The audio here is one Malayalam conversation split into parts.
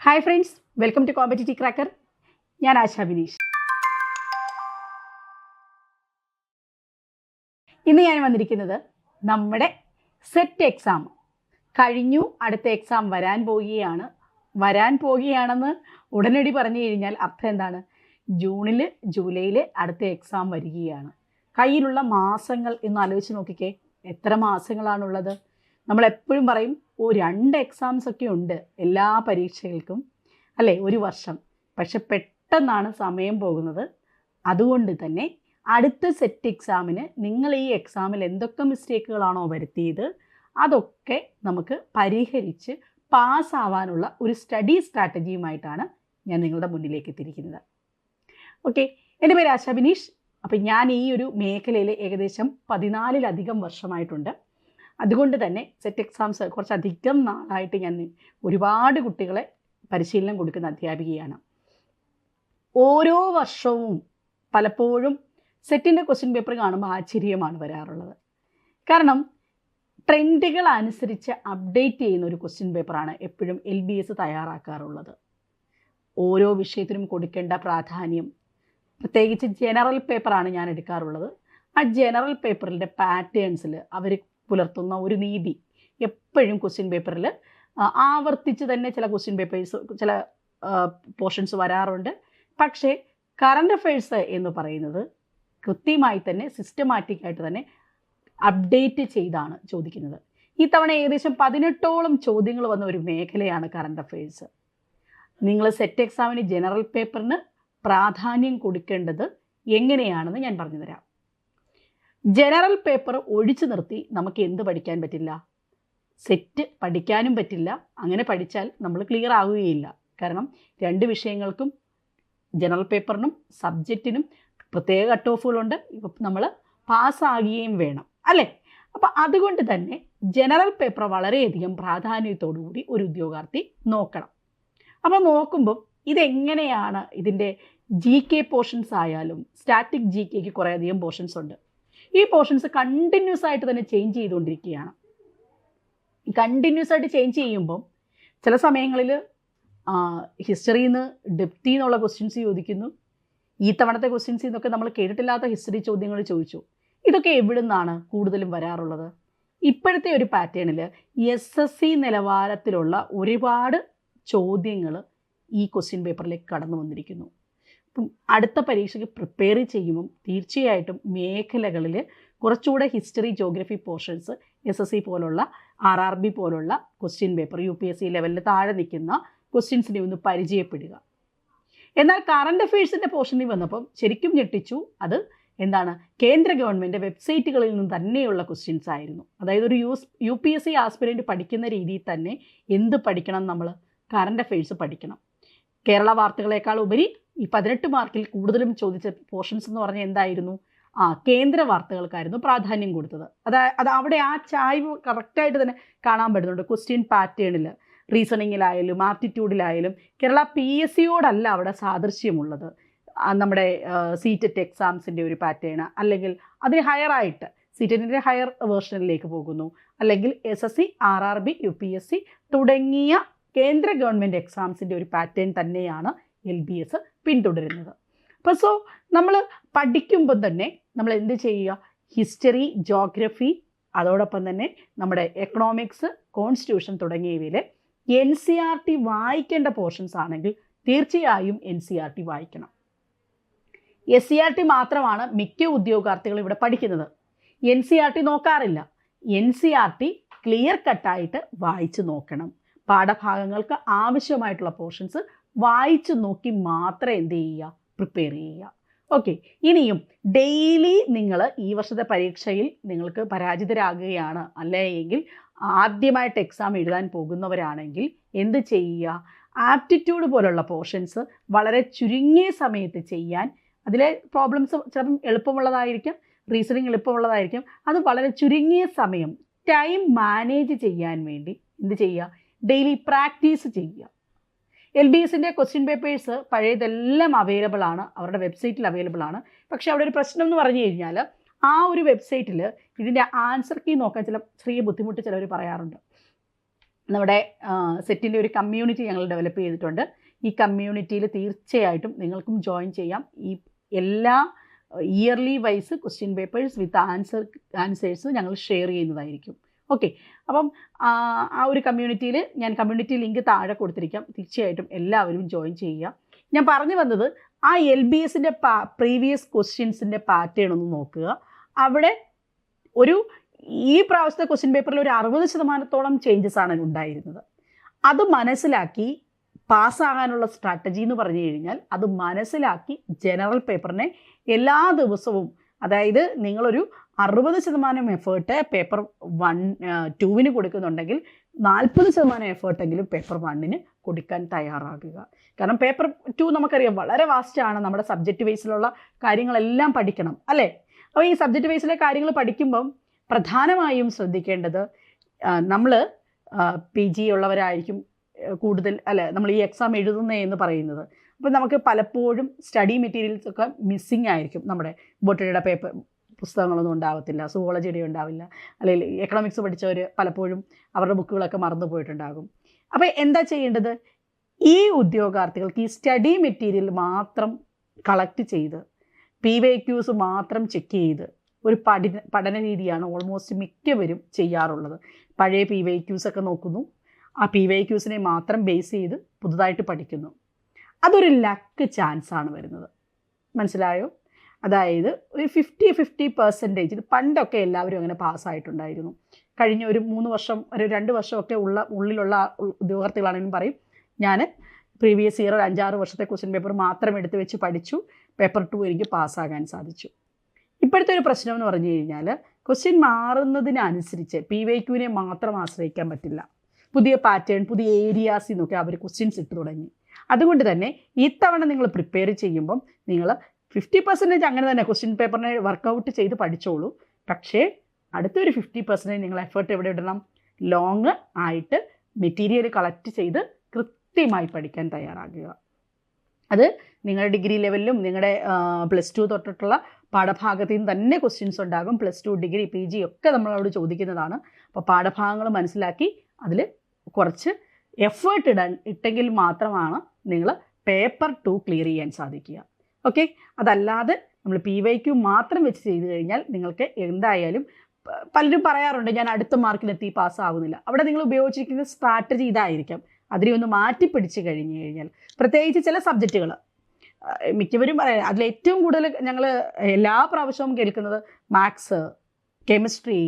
Hi friends, welcome to competitive cracker. ഞാൻ ആശാ ബിനീഷ്. ഇന്ന് ഞാൻ വന്നിരിക്കുന്നത് നമ്മുടെ സെറ്റ് എക്സാം കഴിഞ്ഞു, അടുത്ത എക്സാം വരാൻ പോവുകയാണെന്ന് ഉടനടി പറഞ്ഞു കഴിഞ്ഞാൽ അർത്ഥം എന്താണ്? ജൂണിൽ ജൂലൈയിൽ അടുത്ത എക്സാം വരികയാണ്. കയ്യിലുള്ള മാസങ്ങൾ എന്ന് ആലോചിച്ച് നോക്കിക്കേ, എത്ര മാസങ്ങളാണുള്ളത്? നമ്മളെപ്പോഴും പറയും 2 എക്സാംസ് ഒക്കെ ഉണ്ട് എല്ലാ പരീക്ഷകൾക്കും അല്ലേ, ഒരു വർഷം. പക്ഷെ പെട്ടെന്നാണ് സമയം പോകുന്നത്. അതുകൊണ്ട് തന്നെ അടുത്ത സെറ്റ് എക്സാമിന് നിങ്ങൾ ഈ എക്സാമിൽ എന്തൊക്കെ മിസ്റ്റേക്കുകളാണോ വരുത്തിയത് അതൊക്കെ നമുക്ക് പരിഹരിച്ച് പാസ്സാവാനുള്ള ഒരു സ്റ്റഡി സ്ട്രാറ്റജിയുമായിട്ടാണ് ഞാൻ നിങ്ങളുടെ മുന്നിലേക്ക് എത്തിയിരിക്കുന്നത്. ഓക്കെ, എൻ്റെ പേര് ആശാ ബിനീഷ്. അപ്പം ഞാൻ ഈ ഒരു മേഖലയിൽ ഏകദേശം 14-ലധികം വർഷമായിട്ടുണ്ട്. അതുകൊണ്ട് തന്നെ സെറ്റ് എക്സാംസ് കുറച്ചധികം നാളായിട്ട് ഞാൻ ഒരുപാട് കുട്ടികളെ പരിശീലനം കൊടുക്കുന്ന അധ്യാപികയാണ്. ഓരോ വർഷവും പലപ്പോഴും സെറ്റിൻ്റെ ക്വസ്റ്റ്യൻ പേപ്പർ കാണുമ്പോൾ ആശ്ചര്യമാണ് വരാറുള്ളത്. കാരണം ട്രെൻഡുകൾ അനുസരിച്ച് അപ്ഡേറ്റ് ചെയ്യുന്ന ഒരു ക്വസ്റ്റ്യൻ പേപ്പറാണ് എപ്പോഴും LBS തയ്യാറാക്കാറുള്ളത്. ഓരോ വിഷയത്തിനും കൊടുക്കേണ്ട പ്രാധാന്യം, പ്രത്യേകിച്ച് ജനറൽ പേപ്പറാണ് ഞാൻ എടുക്കാറുള്ളത്. ആ ജനറൽ പേപ്പറിൻ്റെ പാറ്റേൺസിൽ അവർ പുലർത്തുന്ന ഒരു നീതി എപ്പോഴും ക്വസ്റ്റ്യൻ പേപ്പറിൽ ആവർത്തിച്ച് തന്നെ ചില ക്വസ്റ്റ്യൻ പേപ്പേഴ്സ്, ചില പോർഷൻസ് വരാറുണ്ട്. പക്ഷേ കറണ്ട് അഫയേഴ്സ് എന്ന് പറയുന്നത് കൃത്യമായി തന്നെ സിസ്റ്റമാറ്റിക് ആയിട്ട് തന്നെ അപ്ഡേറ്റ് ചെയ്താണ് ചോദിക്കുന്നത്. ഈ തവണ ഏകദേശം 18ഓളം ചോദ്യങ്ങൾ വന്ന ഒരു മേഖലയാണ് കറണ്ട് അഫയേഴ്സ്. നിങ്ങൾ സെറ്റ് എക്സാമിന് ജനറൽ പേപ്പറിന് പ്രാധാന്യം കൊടുക്കേണ്ടത് എങ്ങനെയാണെന്ന് ഞാൻ പറഞ്ഞു തരാം. ജനറൽ പേപ്പർ ഒഴിച്ചു നിർത്തി നമുക്ക് എന്ത് പഠിക്കാൻ പറ്റില്ല? സെറ്റ് പഠിക്കാനും പറ്റില്ല. അങ്ങനെ പഠിച്ചാൽ നമ്മൾ ക്ലിയർ ആവുകയില്ല. കാരണം 2 വിഷയങ്ങൾക്കും, ജനറൽ പേപ്പറിനും സബ്ജക്റ്റിനും പ്രത്യേക കട്ട് ഓഫുകളുണ്ട്. ഇപ്പം നമ്മൾ പാസ്സാകുകയും വേണം അല്ലേ? അപ്പം അതുകൊണ്ട് തന്നെ ജനറൽ പേപ്പർ വളരെയധികം പ്രാധാന്യത്തോടുകൂടി ഒരു ഉദ്യോഗാർത്ഥി നോക്കണം. അപ്പോൾ നോക്കുമ്പം ഇതെങ്ങനെയാണ്, ഇതിൻ്റെ GK പോർഷൻസ് ആയാലും സ്റ്റാറ്റിക് GKക്ക് കുറേയധികം പോർഷൻസ് ഉണ്ട്. ഈ പോർഷൻസ് കണ്ടിന്യൂസ് ആയിട്ട് തന്നെ ചേഞ്ച് ചെയ്തുകൊണ്ടിരിക്കുകയാണ്. കണ്ടിന്യൂസ് ആയിട്ട് ചേഞ്ച് ചെയ്യുമ്പം ചില സമയങ്ങളിൽ ഹിസ്റ്ററിയിൽ നിന്ന് ഡെപ്തിൽ നിന്നുള്ള ക്വസ്റ്റ്യൻസ് ചോദിക്കുന്നു. ഈ തവണത്തെ ക്വസ്റ്റ്യൻസിൽ നിന്നൊക്കെ നമ്മൾ കേട്ടിട്ടില്ലാത്ത ഹിസ്റ്ററി ചോദ്യങ്ങൾ ചോദിച്ചു. ഇതൊക്കെ എവിടെ നിന്നാണ് കൂടുതലും വരാറുള്ളത്? ഇപ്പോഴത്തെ ഒരു പാറ്റേണിൽ SSC നിലവാരത്തിലുള്ള ഒരുപാട് ചോദ്യങ്ങൾ ഈ ക്വസ്റ്റ്യൻ പേപ്പറിലേക്ക് കടന്നു വന്നിരിക്കുന്നു. അപ്പം അടുത്ത പരീക്ഷയ്ക്ക് പ്രിപ്പയർ ചെയ്യുമ്പം തീർച്ചയായിട്ടും മേഖലകളിൽ കുറച്ചുകൂടെ ഹിസ്റ്ററി, ജോഗ്രഫി പോർഷൻസ് SSC പോലുള്ള, RRB പോലുള്ള ക്വസ്റ്റ്യൻ പേപ്പർ, UPSC ലെവലിൽ താഴെ നിൽക്കുന്ന ക്വസ്റ്റ്യൻസിനെ ഒന്ന് പരിചയപ്പെടുക. എന്നാൽ കറണ്ട് അഫയേഴ്സിൻ്റെ പോർഷനിൽ വന്നപ്പം ശരിക്കും ഞെട്ടിച്ചു. അത് എന്താണ്? കേന്ദ്ര ഗവൺമെൻറ് വെബ്സൈറ്റുകളിൽ നിന്ന് തന്നെയുള്ള ക്വസ്റ്റ്യൻസ് ആയിരുന്നു. അതായത് ഒരു UPSC ആസ്പിരൻറ്റ് പഠിക്കുന്ന രീതിയിൽ തന്നെ എന്ത് പഠിക്കണം? നമ്മൾ കറണ്ട് അഫയേഴ്സ് പഠിക്കണം. കേരള വാർത്തകളേക്കാൾ ഉപരി ഈ 18 മാർക്കിൽ കൂടുതലും ചോദിച്ച പോർഷൻസ് എന്ന് പറഞ്ഞാൽ എന്തായിരുന്നു? കേന്ദ്ര വാർത്തകൾക്കായിരുന്നു പ്രാധാന്യം കൊടുത്തത്. അത് അവിടെ ആ ചായ്വ് കറക്റ്റായിട്ട് തന്നെ കാണാൻ പറ്റുന്നുണ്ട്. ക്വസ്റ്റ്യൻ പാറ്റേണിൽ, റീസണിങ്ങിലായാലും ആപ്റ്റിറ്റ്യൂഡിലായാലും കേരള PSCയോടല്ല അവിടെ സാദൃശ്യമുള്ളത്. നമ്മുടെ CTET എക്സാംസിൻ്റെ ഒരു പാറ്റേൺ, അല്ലെങ്കിൽ അതിന് ഹയറായിട്ട് CTETൻ്റെ ഹയർ വേർഷനിലേക്ക് പോകുന്നു, അല്ലെങ്കിൽ SSC, RRB, UPSC തുടങ്ങിയ കേന്ദ്ര ഗവൺമെൻറ് എക്സാംസിൻ്റെ ഒരു പാറ്റേൺ തന്നെയാണ് LBS പിന്തുടരുന്നത്. അപ്പോൾ നമ്മൾ പഠിക്കുമ്പോൾ തന്നെ നമ്മൾ എന്ത് ചെയ്യുക? ഹിസ്റ്ററി, ജോഗ്രഫി, അതോടൊപ്പം തന്നെ നമ്മുടെ എക്കണോമിക്സ്, കോൺസ്റ്റിറ്റ്യൂഷൻ തുടങ്ങിയവയിൽ NCERT വായിക്കേണ്ട പോർഷൻസ് ആണെങ്കിൽ തീർച്ചയായും NCERT വായിക്കണം. SCERT മാത്രമാണ് മിക്ക ഉദ്യോഗാർത്ഥികളും ഇവിടെ പഠിക്കുന്നത്. NCERT നോക്കാറില്ല. NCERT ക്ലിയർ കട്ടായിട്ട് വായിച്ച് നോക്കണം. പാഠഭാഗങ്ങൾക്ക് ആവശ്യമായിട്ടുള്ള പോർഷൻസ് വായിച്ചു നോക്കി മാത്രം എന്ത് ചെയ്യുക? പ്രിപ്പയർ ചെയ്യുക. ഓക്കെ, ഇനിയും ഡെയിലി നിങ്ങൾ ഈ വർഷത്തെ പരീക്ഷയിൽ നിങ്ങൾക്ക് പരാജിതരാകുകയാണ്, അല്ലെങ്കിൽ ആദ്യമായിട്ട് എക്സാം എഴുതാൻ പോകുന്നവരാണെങ്കിൽ എന്ത് ചെയ്യുക? ആപ്റ്റിറ്റ്യൂഡ് പോലുള്ള പോർഷൻസ് വളരെ ചുരുങ്ങിയ സമയത്ത് ചെയ്യാൻ, അതിലെ പ്രോബ്ലംസ് ചിലപ്പം എളുപ്പമുള്ളതായിരിക്കും, റീസണിങ് എളുപ്പമുള്ളതായിരിക്കും. അത് വളരെ ചുരുങ്ങിയ സമയം ടൈം മാനേജ് ചെയ്യാൻ വേണ്ടി എന്ത് ചെയ്യുക? ഡെയിലി പ്രാക്ടീസ് ചെയ്യുക. LBSൻ്റെ ക്വസ്റ്റ്യൻ പേപ്പേഴ്സ് പഴയതെല്ലാം അവൈലബിൾ ആണ്, അവരുടെ വെബ്സൈറ്റിൽ അവൈലബിൾ ആണ്. പക്ഷേ അവിടെ ഒരു പ്രശ്നം എന്ന് പറഞ്ഞു കഴിഞ്ഞാൽ ആ ഒരു വെബ്സൈറ്റിൽ ഇതിൻ്റെ ആൻസർ കീ നോക്കാൻ ചെറിയ ബുദ്ധിമുട്ട് ചിലവർ പറയാറുണ്ട്. നമ്മുടെ സെറ്റിൻ്റെ ഒരു കമ്മ്യൂണിറ്റി ഞങ്ങൾ ഡെവലപ്പ് ചെയ്തിട്ടുണ്ട്. ഈ കമ്മ്യൂണിറ്റിയിൽ തീർച്ചയായിട്ടും നിങ്ങൾക്കും ജോയിൻ ചെയ്യാം. ഈ എല്ലാ yearly vice question papers with answers ഞങ്ങൾ ഷെയർ ചെയ്യുന്നതായിരിക്കും. ഓക്കെ, അപ്പം ആ ഒരു കമ്മ്യൂണിറ്റിയിൽ ഞാൻ കമ്മ്യൂണിറ്റി ലിങ്ക് താഴെ കൊടുത്തിരിക്കാം. തീർച്ചയായിട്ടും എല്ലാവരും ജോയിൻ ചെയ്യുക. ഞാൻ പറഞ്ഞു വന്നത് ആ LBSൻ്റെ പ്രീവിയസ് ക്വസ്റ്റ്യൻസിൻ്റെ പാറ്റേൺ ഒന്ന് നോക്കുക. അവിടെ ഈ പ്രാവശ്യത്തെ ക്വസ്റ്റ്യൻ പേപ്പറിൽ ഒരു 60% ചേഞ്ചസ് ആണ് ഉണ്ടായിരുന്നത്. അത് മനസ്സിലാക്കി പാസ്സാകാനുള്ള സ്ട്രാറ്റജി എന്ന് പറഞ്ഞു കഴിഞ്ഞാൽ അത് മനസ്സിലാക്കി ജനറൽ പേപ്പറിനെ എല്ലാ ദിവസവും, അതായത് നിങ്ങളൊരു 60% എഫേർട്ട് പേപ്പർ 2 കൊടുക്കുന്നുണ്ടെങ്കിൽ 40% എഫേർട്ടെങ്കിലും പേപ്പർ 1 കൊടുക്കാൻ തയ്യാറാകുക. കാരണം പേപ്പർ 2 നമുക്കറിയാം വളരെ വാസ്റ്റാണ്. നമ്മുടെ സബ്ജക്റ്റ് വൈസിലുള്ള കാര്യങ്ങളെല്ലാം പഠിക്കണം അല്ലേ? അപ്പോൾ ഈ സബ്ജക്റ്റ് വൈസിലെ കാര്യങ്ങൾ പഠിക്കുമ്പം പ്രധാനമായും ശ്രദ്ധിക്കേണ്ടത്, നമ്മൾ PG ഉള്ളവരായിരിക്കും കൂടുതൽ നമ്മൾ ഈ എക്സാം എഴുതുന്നതെന്ന് പറയുന്നത്. അപ്പോൾ നമുക്ക് പലപ്പോഴും സ്റ്റഡി മെറ്റീരിയൽസൊക്കെ മിസ്സിങ് ആയിരിക്കും. നമ്മുടെ ബോട്ടണിയുടെ പേപ്പർ പുസ്തകങ്ങളൊന്നും ഉണ്ടാകത്തില്ല, സുവോളജിയുടെ ഉണ്ടാവില്ല, അല്ലെങ്കിൽ എക്കണോമിക്സ് പഠിച്ചവർ പലപ്പോഴും അവരുടെ ബുക്കുകളൊക്കെ മറന്നു പോയിട്ടുണ്ടാകും. അപ്പോൾ എന്താ ചെയ്യേണ്ടത്? ഈ ഉദ്യോഗാർത്ഥികൾക്ക് ഈ സ്റ്റഡി മെറ്റീരിയൽ മാത്രം കളക്ട് ചെയ്ത് PYQs മാത്രം ചെക്ക് ചെയ്ത് ഒരു പഠന രീതിയാണ് ഓൾമോസ്റ്റ് മിക്കവരും ചെയ്യാറുള്ളത്. പഴയ PYQs ഒക്കെ നോക്കുന്നു, ആ PYQs മാത്രം ബേസ് ചെയ്ത് പുതുതായിട്ട് പഠിക്കുന്നു. അതൊരു ലക്ക് ചാൻസ് ആണ് വരുന്നത്. മനസ്സിലായോ? അതായത് ഒരു 50-50% പണ്ടൊക്കെ എല്ലാവരും അങ്ങനെ പാസ്സായിട്ടുണ്ടായിരുന്നു. കഴിഞ്ഞ ഒരു 3 വർഷം ഒരു 2 വർഷമൊക്കെ ഉള്ളിലുള്ള ഉദ്യോഗാർത്ഥികളാണെങ്കിലും പറയും, ഞാൻ പ്രീവിയസ് ഇയർ 5-6 വർഷത്തെ ക്വസ്റ്റ്യൻ പേപ്പർ മാത്രം എടുത്ത് വെച്ച് പഠിച്ചു, പേപ്പർ 2 എനിക്ക് പാസ്സാകാൻ സാധിച്ചു. ഇപ്പോഴത്തെ ഒരു പ്രശ്നം എന്ന് പറഞ്ഞു കഴിഞ്ഞാൽ ക്വസ്റ്റ്യൻ മാറുന്നതിനനുസരിച്ച് PYQനെ മാത്രം ആശ്രയിക്കാൻ പറ്റില്ല. പുതിയ പാറ്റേൺ, പുതിയ ഏരിയാസിൽ നിന്നൊക്കെ അവർ ക്വസ്റ്റ്യൻസ് ഇട്ട് തുടങ്ങി. അതുകൊണ്ട് തന്നെ ഇത്തവണ നിങ്ങൾ പ്രിപ്പയർ ചെയ്യുമ്പം നിങ്ങൾ 50% അങ്ങനെ തന്നെ ക്വസ്റ്റ്യൻ പേപ്പറിനെ വർക്കൗട്ട് ചെയ്ത് പഠിച്ചോളൂ. പക്ഷേ അടുത്തൊരു 50% നിങ്ങൾ എഫേർട്ട് എവിടെ ഇടണം? ലോങ് ആയിട്ട് മെറ്റീരിയൽ കളക്ട് ചെയ്ത് കൃത്യമായി പഠിക്കാൻ തയ്യാറാകുക. അത് നിങ്ങളുടെ ഡിഗ്രി ലെവലിലും നിങ്ങളുടെ +2 തൊട്ടിട്ടുള്ള പാഠഭാഗത്തിൽ നിന്ന് തന്നെ ക്വസ്റ്റ്യൻസ് ഉണ്ടാകും. +2, ഡിഗ്രി, PG ഒക്കെ നമ്മളോട് ചോദിക്കുന്നതാണ്. അപ്പോൾ പാഠഭാഗങ്ങൾ മനസ്സിലാക്കി അതിൽ കുറച്ച് എഫേർട്ട് ഇട്ടെങ്കിൽ മാത്രമാണ് നിങ്ങൾ പേപ്പർ 2 ക്ലിയർ ചെയ്യാൻ സാധിക്കുക. ഓക്കെ, അതല്ലാതെ നമ്മൾ PYQ മാത്രം വെച്ച് ചെയ്ത് കഴിഞ്ഞാൽ നിങ്ങൾക്ക് എന്തായാലും, പലരും പറയാറുണ്ട് ഞാൻ അടുത്ത മാർക്കിലെത്തി പാസ്സാവുന്നില്ല. അവിടെ നിങ്ങൾ ഉപയോഗിച്ചിരിക്കുന്ന സ്ട്രാറ്റജി ഇതായിരിക്കാം. അതിനെ ഒന്ന് മാറ്റിപ്പിടിച്ച് കഴിഞ്ഞ് കഴിഞ്ഞാൽ, പ്രത്യേകിച്ച് ചില സബ്ജക്റ്റുകൾ മിക്കവരും പറയാം, അതിലേറ്റവും കൂടുതൽ ഞങ്ങൾ എല്ലാ പ്രാവശ്യവും കേൾക്കുന്നത് മാത്സ്, കെമിസ്ട്രി,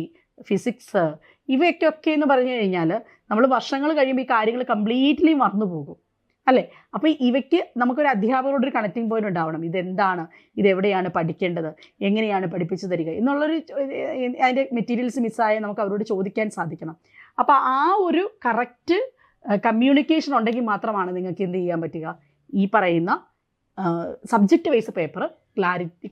ഫിസിക്സ് ഇവയൊക്കെ എന്ന് പറഞ്ഞു കഴിഞ്ഞാൽ നമ്മൾ വർഷങ്ങൾ കഴിയുമ്പോൾ ഈ കാര്യങ്ങൾ കംപ്ലീറ്റ്ലി മറന്നു പോകും അല്ലേ? അപ്പോൾ ഇവയ്ക്ക് നമുക്കൊരു അധ്യാപകരോടൊരു കണക്റ്റിംഗ് പോയിന്റ് ഉണ്ടാവണം. ഇതെന്താണ്, ഇതെവിടെയാണ് പഠിക്കേണ്ടത്, എങ്ങനെയാണ് പഠിപ്പിച്ചു തരിക എന്നുള്ളൊരു, അതിൻ്റെ മെറ്റീരിയൽസ് മിസ്സായ നമുക്ക് അവരോട് ചോദിക്കാൻ സാധിക്കണം. അപ്പോൾ ആ ഒരു കറക്റ്റ് കമ്മ്യൂണിക്കേഷൻ ഉണ്ടെങ്കിൽ മാത്രമാണ് നിങ്ങൾക്ക് എന്ത് ചെയ്യാൻ പറ്റുക? ഈ പറയുന്ന സബ്ജക്റ്റ് വൈസ് പേപ്പർ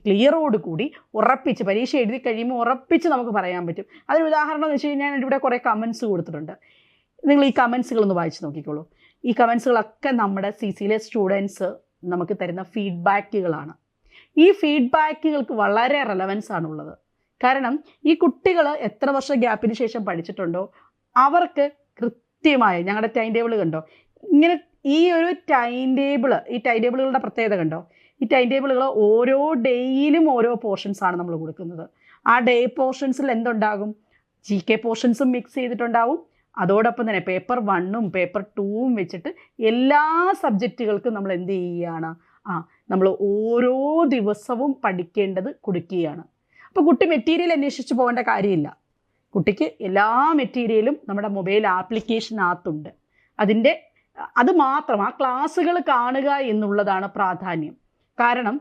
ക്ലിയറോട് കൂടി ഉറപ്പിച്ച് പരീക്ഷ എഴുതി കഴിയുമ്പോൾ ഉറപ്പിച്ച് നമുക്ക് പറയാൻ പറ്റും. അതിന് ഉദാഹരണം എന്ന് വെച്ച് കഴിഞ്ഞാൽ ഞാൻ ഇവിടെ കുറേ കമൻസ് കൊടുത്തിട്ടുണ്ട്. നിങ്ങൾ ഈ കമൻസുകളൊന്ന് വായിച്ച് നോക്കിക്കോളൂ. ഈ കമൻസുകളൊക്കെ നമ്മുടെ CCയിലെ സ്റ്റുഡൻസ് നമുക്ക് തരുന്ന ഫീഡ്ബാക്കുകളാണ്. ഈ ഫീഡ്ബാക്കുകൾക്ക് വളരെ റെലവൻസ് ആണുള്ളത്. കാരണം ഈ കുട്ടികൾ എത്ര വർഷം ഗ്യാപ്പിന് ശേഷം പഠിച്ചിട്ടുണ്ടോ അവർക്ക് കൃത്യമായ, ഞങ്ങളുടെ ടൈം ടേബിൾ കണ്ടോ, ഇങ്ങനെ ഈ ഒരു ടൈം ടേബിളുകളുടെ പ്രത്യേകത കണ്ടോ? ഈ ടൈം ടേബിളുകൾ ഓരോ ഡേയിലും ഓരോ പോർഷൻസാണ് നമ്മൾ കൊടുക്കുന്നത്. ആ ഡേ പോർഷൻസിൽ എന്തുണ്ടാകും? GK പോർഷൻസും മിക്സ് ചെയ്തിട്ടുണ്ടാവും. അതോടൊപ്പം തന്നെ പേപ്പർ 1ഉം പേപ്പർ 2ഉം വെച്ചിട്ട് എല്ലാ സബ്ജക്റ്റുകൾക്കും നമ്മൾ എന്ത് ചെയ്യുകയാണ്? നമ്മൾ ഓരോ ദിവസവും പഠിക്കേണ്ടത് കൊടുക്കുകയാണ്. അപ്പോൾ കുട്ടി മെറ്റീരിയൽ അന്വേഷിച്ച് പോകേണ്ട കാര്യമില്ല. കുട്ടിക്ക് എല്ലാ മെറ്റീരിയലും നമ്മുടെ മൊബൈൽ ആപ്ലിക്കേഷനകത്തുണ്ട്. അത് മാത്രം ആ ക്ലാസ്സുകൾ കാണുക എന്നുള്ളതാണ് പ്രാധാന്യം. കാരണം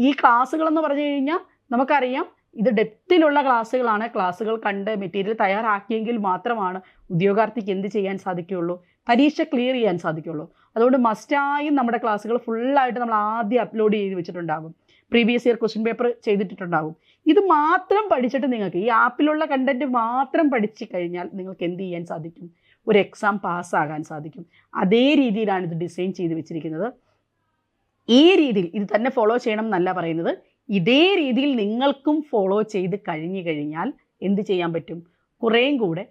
ഈ ക്ലാസ്സുകളെന്ന് പറഞ്ഞു കഴിഞ്ഞാൽ നമുക്കറിയാം ഇത് ഡെപ്തിലുള്ള ക്ലാസ്സുകളാണ്. ക്ലാസ്സുകൾ കണ്ട് മെറ്റീരിയൽ തയ്യാറാക്കിയെങ്കിൽ മാത്രമാണ് ഉദ്യോഗാർത്ഥിക്ക് എന്ത് ചെയ്യാൻ സാധിക്കുകയുള്ളൂ? പരീക്ഷ ക്ലിയർ ചെയ്യാൻ സാധിക്കുകയുള്ളൂ. അതുകൊണ്ട് മസ്റ്റായും നമ്മുടെ ക്ലാസ്സുകൾ ഫുള്ളായിട്ട് നമ്മൾ ആദ്യം അപ്ലോഡ് ചെയ്ത് വെച്ചിട്ടുണ്ടാകും. പ്രീവിയസ് ഇയർ ക്വസ്റ്റ്യൻ പേപ്പർ ചെയ്തിട്ടുണ്ടാകും. ഇത് മാത്രം പഠിച്ചിട്ട് നിങ്ങൾക്ക് ഈ ആപ്പിലുള്ള കണ്ടന്റ് മാത്രം പഠിച്ചു കഴിഞ്ഞാൽ നിങ്ങൾക്ക് എന്ത് ചെയ്യാൻ സാധിക്കും? ഒരു എക്സാം പാസ്സാകാൻ സാധിക്കും. അതേ രീതിയിലാണ് ഇത് ഡിസൈൻ ചെയ്ത് വെച്ചിരിക്കുന്നത്. ഈ രീതിയിൽ ഇത് തന്നെ ഫോളോ ചെയ്യണം എന്നല്ല പറയുന്നത്. ഇതേ രീതിയിൽ നിങ്ങൾക്കും ഫോളോ ചെയ്ത് കഴിഞ്ഞാൽ എന്ത് ചെയ്യാൻ പറ്റും? കുറേയും കൂടെ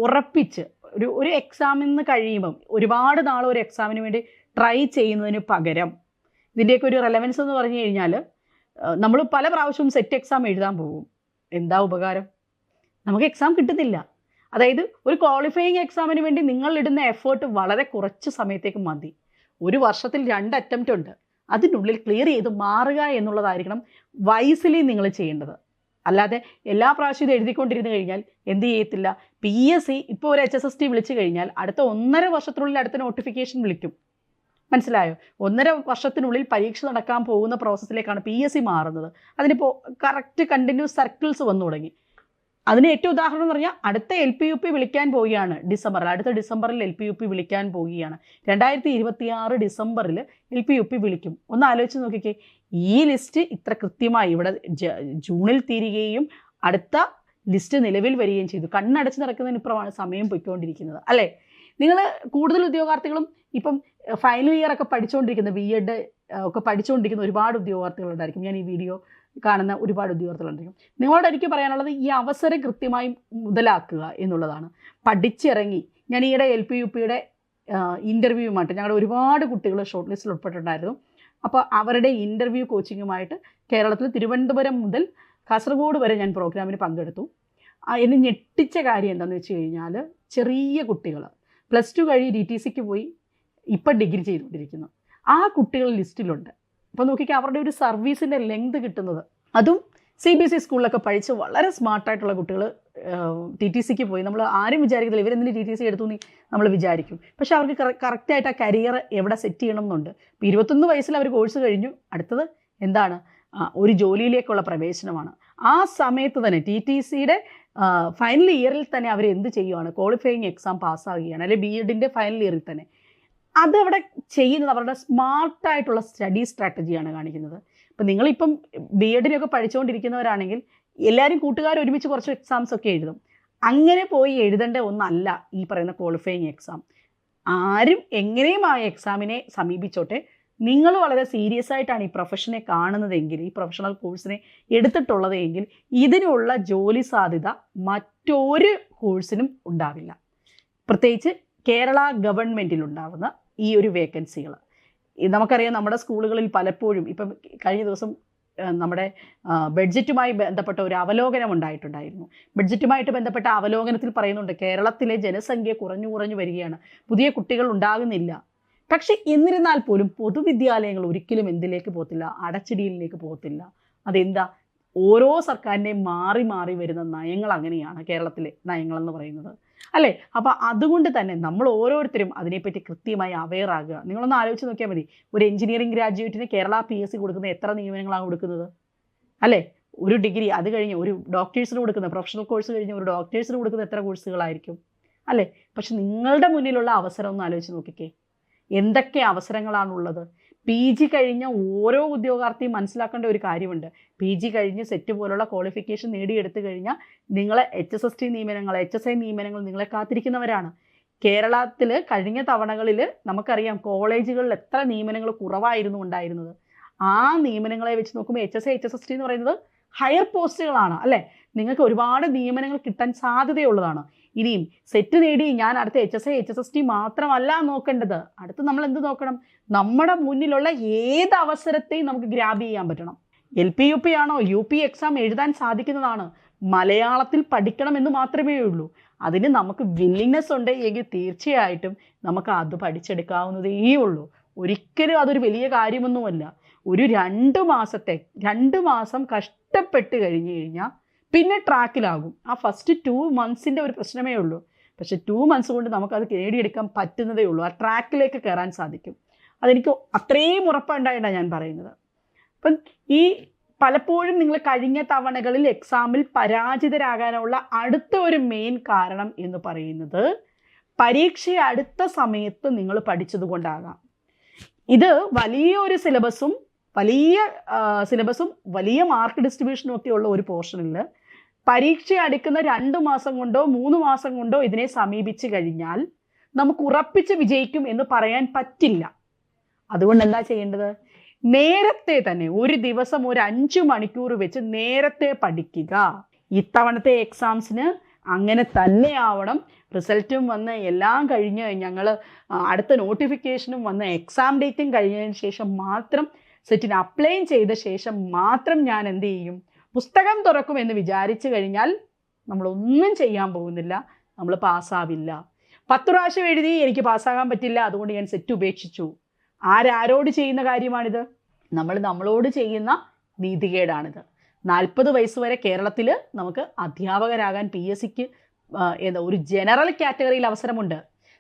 ഉറപ്പിച്ച് ഒരു എക്സാമിൽ നിന്ന് കഴിയുമ്പം ഒരുപാട് നാൾ ഒരു എക്സാമിന് വേണ്ടി ട്രൈ ചെയ്യുന്നതിന് പകരം ഇതിൻ്റെയൊക്കെ ഒരു റെലവൻസ് എന്ന് പറഞ്ഞു കഴിഞ്ഞാൽ നമ്മൾ പല പ്രാവശ്യവും സെറ്റ് എക്സാം എഴുതാൻ പോകും. എന്താ ഉപകാരം? നമുക്ക് എക്സാം കിട്ടുന്നില്ല. അതായത് ഒരു ക്വാളിഫയിങ് എക്സാമിന് വേണ്ടി നിങ്ങൾ ഇടുന്ന എഫേർട്ട് വളരെ കുറച്ച് സമയത്തേക്ക് മതി. ഒരു വർഷത്തിൽ 2 അറ്റംപ്റ്റ് ഉണ്ട്. അതിനുള്ളിൽ ക്ലിയർ ചെയ്ത് മാറുക എന്നുള്ളതായിരിക്കണം വൈസ്ലി നിങ്ങൾ ചെയ്യേണ്ടത്. അല്ലാതെ എല്ലാ പ്രാവശ്യവും ഇത് എഴുതിക്കൊണ്ടിരുന്ന് കഴിഞ്ഞാൽ എന്ത് ചെയ്യത്തില്ല. PSC ഇപ്പോൾ ഒരു HSST വിളിച്ചു കഴിഞ്ഞാൽ അടുത്ത 1.5 വർഷത്തിനുള്ളിൽ അടുത്ത നോട്ടിഫിക്കേഷൻ വിളിക്കും. മനസ്സിലായോ? 1.5 വർഷത്തിനുള്ളിൽ പരീക്ഷ നടക്കാൻ പോകുന്ന പ്രോസസ്സിലേക്കാണ് PSC മാറുന്നത്. അതിനിപ്പോൾ കറക്റ്റ് കണ്ടിന്യൂസ് സർക്കിൾസ് വന്നു തുടങ്ങി. അതിന് ഏറ്റവും ഉദാഹരണം എന്ന് പറഞ്ഞാൽ അടുത്ത LPUP വിളിക്കാൻ പോവുകയാണ് അടുത്ത ഡിസംബറിൽ LPUP വിളിക്കാൻ പോവുകയാണ്. 2026 ഡിസംബറിൽ LPUP വിളിക്കും. ഒന്ന് ആലോചിച്ച് നോക്കിക്കേ, ഈ ലിസ്റ്റ് ഇത്ര കൃത്യമായി ഇവിടെ ജൂണിൽ തീരുകയും അടുത്ത ലിസ്റ്റ് നിലവിൽ വരികയും ചെയ്തു. കണ്ണടച്ച് നടക്കുന്നതിന് ഇപ്പുറമാണ് സമയം പൊയ്ക്കൊണ്ടിരിക്കുന്നത്, അല്ലേ? നിങ്ങൾ കൂടുതൽ ഉദ്യോഗാർത്ഥികളും ഇപ്പം ഫൈനൽ ഇയർ ഒക്കെ പഠിച്ചുകൊണ്ടിരിക്കുന്ന B.Ed ഒക്കെ പഠിച്ചുകൊണ്ടിരിക്കുന്ന ഒരുപാട് ഉദ്യോഗാർത്ഥികളുണ്ടായിരിക്കും. ഞാൻ ഈ വീഡിയോ കാണുന്ന ഒരുപാട് ഉദ്യോഗാർത്ഥികളുണ്ടായിരിക്കും. നിങ്ങളോട് എനിക്ക് പറയാനുള്ളത് ഈ അവസരം കൃത്യമായി മുതലാക്കുക എന്നുള്ളതാണ്. പഠിച്ചിറങ്ങി ഞാൻ ഈയിടെ LPUPയുടെ ഇൻ്റർവ്യൂവുമായിട്ട് ഞങ്ങളുടെ ഒരുപാട് കുട്ടികൾ ഷോർട്ട് ലിസ്റ്റിൽ ഉൾപ്പെട്ടിട്ടുണ്ടായിരുന്നു. അപ്പോൾ അവരുടെ ഇൻ്റർവ്യൂ കോച്ചിങ്ങുമായിട്ട് കേരളത്തിൽ തിരുവനന്തപുരം മുതൽ കാസർഗോഡ് വരെ ഞാൻ പ്രോഗ്രാമിന് പങ്കെടുത്തു. എന്നെ ഞെട്ടിച്ച കാര്യം എന്താണെന്ന് വെച്ച് കഴിഞ്ഞാൽ ചെറിയ കുട്ടികൾ +2 കഴിഞ്ഞ് DTCക്ക് പോയി ഇപ്പം ഡിഗ്രി ചെയ്തുകൊണ്ടിരിക്കുന്നു. ആ കുട്ടികൾ ലിസ്റ്റിലുണ്ട്. അപ്പോൾ നോക്കിക്കുക അവരുടെ ഒരു സർവീസിൻ്റെ ലെങ്ത് കിട്ടുന്നത്. അതും CBSE സ്കൂളിലൊക്കെ പഠിച്ച് വളരെ സ്മാർട്ടായിട്ടുള്ള കുട്ടികൾ TTCക്ക് പോയി. നമ്മൾ ആരും വിചാരിക്കത്തില്ല ഇവരെന്തിന് TTC എടുത്തു എന്ന് നമ്മൾ വിചാരിക്കും. പക്ഷേ അവർക്ക് കറക്റ്റായിട്ട് ആ കരിയർ എവിടെ സെറ്റ് ചെയ്യണം എന്നുണ്ട്. ഇപ്പോൾ 21 വയസ്സിൽ അവർ കോഴ്സ് കഴിഞ്ഞു. അടുത്തത് എന്താണ്? ഒരു ജോലിയിലേക്കുള്ള പ്രവേശനമാണ്. ആ സമയത്ത് തന്നെ TTCയുടെ ഫൈനൽ ഇയറിൽ തന്നെ അവർ എന്ത് ചെയ്യുകയാണ്? ക്വാളിഫയിങ് എക്സാം പാസ്സാകുകയാണ്. അല്ലെങ്കിൽ B.Edൻ്റെ ഫൈനൽ ഇയറിൽ തന്നെ. അതവിടെ ചെയ്യുന്നത് അവരുടെ സ്മാർട്ടായിട്ടുള്ള സ്റ്റഡി സ്ട്രാറ്റജിയാണ് കാണിക്കുന്നത്. ഇപ്പം നിങ്ങളിപ്പം B.Edനൊക്കെ പഠിച്ചുകൊണ്ടിരിക്കുന്നവരാണെങ്കിൽ എല്ലാവരും കൂട്ടുകാർ ഒരുമിച്ച് കുറച്ച് എക്സാംസ് ഒക്കെ എഴുതും. അങ്ങനെ പോയി എഴുതേണ്ട ഒന്നല്ല ഈ പറയുന്ന ക്വാളിഫയിങ് എക്സാം. ആരും എങ്ങനെയും ആ എക്സാമിനെ സമീപിച്ചോട്ടെ. നിങ്ങൾ വളരെ സീരിയസ് ആയിട്ടാണ് ഈ പ്രൊഫഷനെ കാണുന്നതെങ്കിൽ, ഈ പ്രൊഫഷണൽ കോഴ്സിനെ എടുത്തിട്ടുള്ളതെങ്കിൽ ഇതിനുള്ള ജോലി സാധ്യത മറ്റൊരു കോഴ്സിനും ഉണ്ടാവില്ല. പ്രത്യേകിച്ച് കേരള ഗവൺമെൻറ്റിലുണ്ടാവുന്ന ഈ ഒരു വേക്കൻസികൾ. നമുക്കറിയാം നമ്മുടെ സ്കൂളുകളിൽ പലപ്പോഴും ഇപ്പം കഴിഞ്ഞ ദിവസം നമ്മുടെ ബഡ്ജറ്റുമായി ബന്ധപ്പെട്ട ഒരു അവലോകനം ഉണ്ടായിട്ടുണ്ടായിരുന്നു. ബഡ്ജറ്റുമായിട്ട് ബന്ധപ്പെട്ട അവലോകനത്തിൽ പറയുന്നുണ്ട് കേരളത്തിലെ ജനസംഖ്യ കുറഞ്ഞു വരികയാണ്, പുതിയ കുട്ടികൾ ഉണ്ടാകുന്നില്ല. പക്ഷെ എന്നിരുന്നാൽ പോലും പൊതുവിദ്യാലയങ്ങൾ ഒരിക്കലും എന്തിലേക്ക് പോകത്തില്ല? അടച്ചിടിയിലേക്ക് പോകത്തില്ല. അതെന്താ? ഓരോ സർക്കാരിൻ്റെയും മാറി വരുന്ന നയങ്ങൾ അങ്ങനെയാണ്, കേരളത്തിലെ നയങ്ങളെന്ന് പറയുന്നത്, അല്ലേ? അപ്പോൾ അതുകൊണ്ട് തന്നെ നമ്മൾ ഓരോരുത്തരും അതിനെപ്പറ്റി കൃത്യമായി അവെയർ ആകുക. നിങ്ങളൊന്ന് ആലോചിച്ച് നോക്കിയാൽ മതി, ഒരു എഞ്ചിനീയറിംഗ് ഗ്രാജുവേറ്റിന് കേരള PSC കൊടുക്കുന്ന എത്ര നിയമനങ്ങളാണ് കൊടുക്കുന്നത്, അല്ലേ? ഒരു ഡിഗ്രി അത് കഴിഞ്ഞ് ഒരു ഡോക്ടേഴ്സിന് കൊടുക്കുന്ന, പ്രൊഫഷണൽ കോഴ്സ് കഴിഞ്ഞ് ഒരു ഡോക്ടേഴ്സിന് കൊടുക്കുന്ന എത്ര കോഴ്സുകളായിരിക്കും, അല്ലേ? പക്ഷെ നിങ്ങളുടെ മുന്നിലുള്ള അവസരം ഒന്ന് ആലോചിച്ച് നോക്കിക്കേ, എന്തൊക്കെ അവസരങ്ങളാണുള്ളത്. PG കഴിഞ്ഞ ഓരോ ഉദ്യോഗാർത്ഥിയും മനസ്സിലാക്കേണ്ട ഒരു കാര്യമുണ്ട്. PG കഴിഞ്ഞ് സെറ്റ് പോലുള്ള ക്വാളിഫിക്കേഷൻ നേടിയെടുത്തു കഴിഞ്ഞാൽ നിങ്ങളെ HSST നിയമനങ്ങൾ, HSI നിയമനങ്ങൾ നിങ്ങളെ കാത്തിരിക്കുന്നവരാണ്. കേരളത്തിൽ കഴിഞ്ഞ തവണകളിൽ നമുക്കറിയാം കോളേജുകളിൽ എത്ര നിയമനങ്ങൾ കുറവായിരുന്നു ഉണ്ടായിരുന്നത്. ആ നിയമനങ്ങളെ വെച്ച് നോക്കുമ്പോൾ HSI HSST എന്ന് പറയുന്നത് ഹയർ പോസ്റ്റുകളാണ്, അല്ലേ? നിങ്ങൾക്ക് ഒരുപാട് നിയമനങ്ങൾ കിട്ടാൻ സാധ്യതയുള്ളതാണ്. ഇനിയും സെറ്റ് നേടി ഞാൻ അടുത്ത HSI HSST മാത്രമല്ല നോക്കേണ്ടത്. അടുത്ത് നമ്മൾ എന്ത് നോക്കണം? നമ്മുടെ മുന്നിലുള്ള ഏത് അവസരത്തെയും നമുക്ക് ഗ്രാബ് ചെയ്യാൻ പറ്റണം. LPUP ആണോ UP എക്സാം എഴുതാൻ സാധിക്കുന്നതാണ്. മലയാളത്തിൽ പഠിക്കണം എന്ന് മാത്രമേ ഉള്ളൂ. അതിന് നമുക്ക് വില്ലിങ്നെസ് ഉണ്ട് എങ്കിൽ തീർച്ചയായിട്ടും നമുക്ക് അത് പഠിച്ചെടുക്കാവുന്നതേ ഉള്ളൂ. ഒരിക്കലും അതൊരു വലിയ കാര്യമൊന്നുമല്ല. ഒരു 2 മാസം കഷ്ടപ്പെട്ട് കഴിഞ്ഞ് കഴിഞ്ഞാൽ പിന്നെ ട്രാക്കിലാകും. ആ ഫസ്റ്റ് 2 മന്ത്സിൻ്റെ ഒരു പ്രശ്നമേ ഉള്ളൂ. പക്ഷെ 2 മന്ത്സ് കൊണ്ട് നമുക്കത് നേടിയെടുക്കാൻ പറ്റുന്നതേ ഉള്ളൂ. ആ ട്രാക്കിലേക്ക് കയറാൻ സാധിക്കും. അതെനിക്ക് അത്രയും ഉറപ്പുണ്ടായിട്ടാണ് ഞാൻ പറയുന്നത്. അപ്പം ഈ പലപ്പോഴും നിങ്ങൾ കഴിഞ്ഞ തവണകളിൽ എക്സാമിൽ പരാജിതരാകാനുള്ള അടുത്ത ഒരു മെയിൻ കാരണം എന്ന് പറയുന്നത് പരീക്ഷ അടുത്ത സമയത്ത് നിങ്ങൾ പഠിച്ചതുകൊണ്ടാകാം. ഇത് വലിയൊരു സിലബസും വലിയ മാർക്ക് ഡിസ്ട്രിബ്യൂഷനും ഒക്കെ ഉള്ള ഒരു പോർഷനിൽ പരീക്ഷ അടുക്കുന്ന 2 മാസം കൊണ്ടോ 3 മാസം കൊണ്ടോ ഇതിനെ സമീപിച്ച് കഴിഞ്ഞാൽ നമുക്ക് ഉറപ്പിച്ച് വിജയിക്കും എന്ന് പറയാൻ പറ്റില്ല. അതുകൊണ്ട് എന്താ ചെയ്യേണ്ടത്? നേരത്തെ തന്നെ ഒരു ദിവസം ഒരു 5 മണിക്കൂർ വെച്ച് നേരത്തെ പഠിക്കുക. ഇത്തവണത്തെ എക്സാംസിന് അങ്ങനെ തന്നെയാവണം. റിസൾട്ടും വന്ന് എല്ലാം കഴിഞ്ഞ് ഞങ്ങൾ അടുത്ത നോട്ടിഫിക്കേഷനും വന്ന് എക്സാം ഡേറ്റും കഴിഞ്ഞതിന് ശേഷം മാത്രം സെറ്റിന് അപ്ലൈ ചെയ്ത ശേഷം മാത്രം ഞാൻ എന്ത് ചെയ്യും, പുസ്തകം തുറക്കുമെന്ന് വിചാരിച്ചു കഴിഞ്ഞാൽ നമ്മളൊന്നും ചെയ്യാൻ പോകുന്നില്ല, നമ്മൾ പാസ്സാവില്ല. 10 പ്രാവശ്യം എഴുതി എനിക്ക് പാസ്സാകാൻ പറ്റില്ല, അതുകൊണ്ട് ഞാൻ സെറ്റ് ഉപേക്ഷിച്ചു. ആരോട് ചെയ്യുന്ന കാര്യമാണിത്? നമ്മളോട് ചെയ്യുന്ന നീതികേടാണിത്. 40 വയസ്സ് വരെ കേരളത്തിൽ നമുക്ക് അധ്യാപകരാകാൻ PSCക്ക് ഒരു ജനറൽ കാറ്റഗറിയിൽ അവസരമുണ്ട്.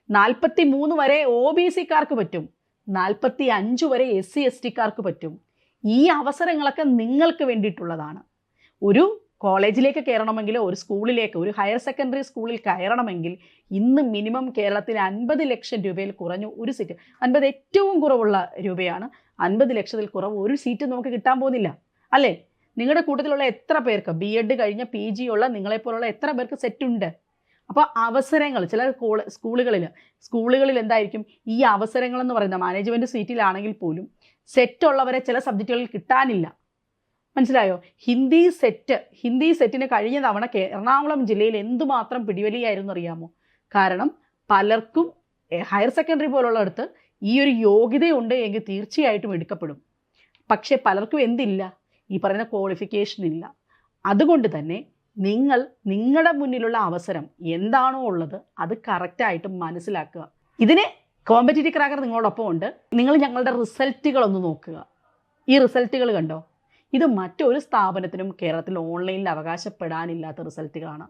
43 വരെ OBCക്കാർക്ക് പറ്റും, 45 വരെ SC STക്കാർക്ക് പറ്റും. ഈ അവസരങ്ങളൊക്കെ നിങ്ങൾക്ക് വേണ്ടിയിട്ടുള്ളതാണ്. ഒരു കോളേജിലേക്ക് കയറണമെങ്കിലോ ഒരു സ്കൂളിലേക്ക്, ഒരു ഹയർ സെക്കൻഡറി സ്കൂളിൽ കയറണമെങ്കിൽ ഇന്ന് മിനിമം കേരളത്തിൽ 50 ലക്ഷം രൂപയിൽ കുറഞ്ഞു ഒരു സീറ്റ്, 50 ഏറ്റവും കുറവുള്ള രൂപയാണ്, 50 ലക്ഷത്തിൽ കുറവ് ഒരു സീറ്റ് നമുക്ക് കിട്ടാൻ പോകുന്നില്ല അല്ലേ? നിങ്ങളുടെ കൂട്ടത്തിലുള്ള എത്ര പേർക്ക് BEd കഴിഞ്ഞ PG ഉള്ള നിങ്ങളെപ്പോലുള്ള എത്ര പേർക്ക് സെറ്റുണ്ട്? അപ്പോൾ അവസരങ്ങൾ ചില സ്കൂളുകളിൽ എന്തായിരിക്കും ഈ അവസരങ്ങളെന്ന് പറയുന്നത്, മാനേജ്മെൻറ്റ് സീറ്റിലാണെങ്കിൽ പോലും സെറ്റുള്ളവരെ ചില സബ്ജക്റ്റുകളിൽ കിട്ടാനില്ല. മനസ്സിലായോ? ഹിന്ദി സെറ്റിന് കഴിഞ്ഞ തവണ എറണാകുളം ജില്ലയിൽ എന്തുമാത്രം പിടിവലിയായിരുന്നു അറിയാമോ? കാരണം പലർക്കും ഹയർ സെക്കൻഡറി പോലുള്ളടത്ത് ഈ ഒരു യോഗ്യതയുണ്ട് എങ്കിൽ തീർച്ചയായിട്ടും എടുക്കപ്പെടും. പക്ഷേ പലർക്കും എന്തില്ല, ഈ പറയുന്ന ക്വാളിഫിക്കേഷൻ ഇല്ല. അതുകൊണ്ട് തന്നെ നിങ്ങളുടെ മുന്നിലുള്ള അവസരം എന്താണോ ഉള്ളത് അത് കറക്റ്റായിട്ട് മനസ്സിലാക്കുക. ഇതിന് കോമ്പറ്റീറ്റീവ് ക്രാക്കർ നിങ്ങളോടൊപ്പം ഉണ്ട്. നിങ്ങൾ ഞങ്ങളുടെ റിസൾട്ടുകളൊന്ന് നോക്കുക. ഈ റിസൾട്ടുകൾ കണ്ടോ? ഇത് മറ്റൊരു സ്ഥാപനത്തിനും കേരളത്തിൽ ഓൺലൈനിൽ അവകാശപ്പെടാനില്ലാത്ത റിസൾട്ടുകളാണ്.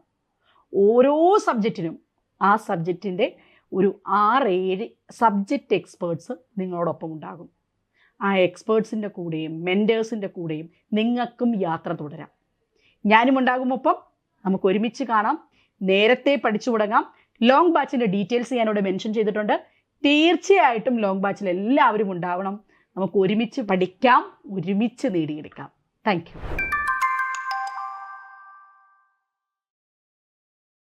ഓരോ സബ്ജക്റ്റിനും ആ സബ്ജക്റ്റിൻ്റെ ഒരു 6-7 സബ്ജക്റ്റ് എക്സ്പേർട്സ് നിങ്ങളോടൊപ്പം ഉണ്ടാകും. ആ എക്സ്പേർട്സിൻ്റെ കൂടെയും മെൻറ്റേഴ്സിൻ്റെ കൂടെയും നിങ്ങൾക്കും യാത്ര തുടരാം. ഞാനും ഉണ്ടാകും ഒപ്പം. നമുക്ക് ഒരുമിച്ച് കാണാം, നേരത്തെ പഠിച്ചു തുടങ്ങാം. ലോങ് ബാച്ചിൻ്റെ ഡീറ്റെയിൽസ് ഞാനിവിടെ മെൻഷൻ ചെയ്തിട്ടുണ്ട്. തീർച്ചയായിട്ടും ലോങ് ബാച്ചിൽ എല്ലാവരും ഉണ്ടാവണം. നമുക്ക് ഒരുമിച്ച് പഠിക്കാം, ഒരുമിച്ച് നേടിയെടുക്കാം. Thank you.